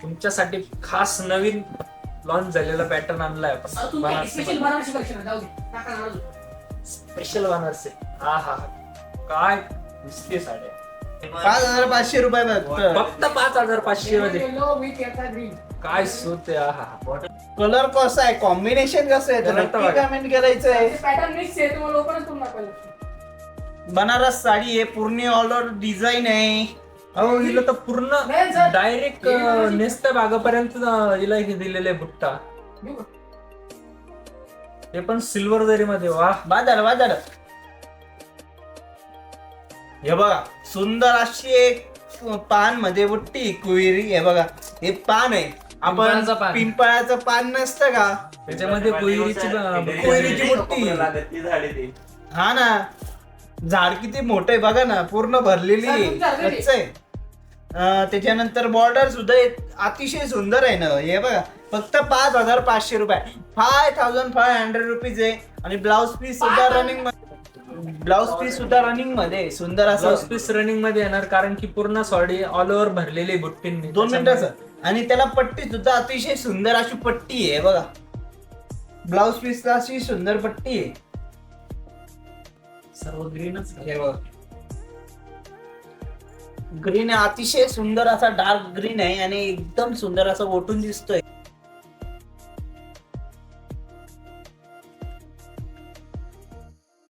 तुमच्यासाठी खास नवीन लॉन्च झालेला पॅटर्न आणलाय आपण स्पेशल बनारसी. हा हा काय दिसते साड्या 5,500 रुपये फक्त 5,500 मध्ये. काय सूत आहे. हा कलर कसा आहे, कॉम्बिनेशन कसं आहे, तर नक्की कमेंट करायचं आहे. बनारस साडी आहे, पूर्ण ऑल ओव्हर डिझाईन आहे. अहो हिला तर पूर्ण डायरेक्ट नेसत्या भागापर्यंत हिला हे दिलेलं आहे बुट्टा. ते पण सिल्वर जरी मध्ये. वा बाजार हे बघा, सुंदर अशी एक पान मध्ये बुट्टी कुवेरी. हे बघा, हे पान आहे. आपण पिंपळाचं पान. पिंपळाचं पान नसतं का, त्याच्यामध्ये कोयरीची कोयरीची बुट्टी. हा ना, झाड किती मोठं आहे बघा ना, पूर्ण भरलेली कच्च आहे. त्याच्यानंतर बॉर्डर सुद्धा अतिशय सुंदर आहे ना. हे बघा, फक्त 5,500 रुपये, 5,500 रुपीज आहे. आणि ब्लाउज पीस सुद्धा रनिंग मध्ये सुंदर असं ब्लाउज पीस रनिंग मध्ये येणार, कारण की पूर्ण साडी ऑल ओव्हर भरलेली बुट्टींनी. 2 मिनिटाचं. आणि त्याला पट्टी सुद्धा अतिशय सुंदर अशी पट्टी आहे बघा. ब्लाउज पीस अशी सुंदर पट्टी आहे. सर्व ग्रीनच. हे बघा, ग्रीन आहे, अतिशय सुंदर असा डार्क ग्रीन आहे आणि एकदम सुंदर असं ओटून दिसतोय.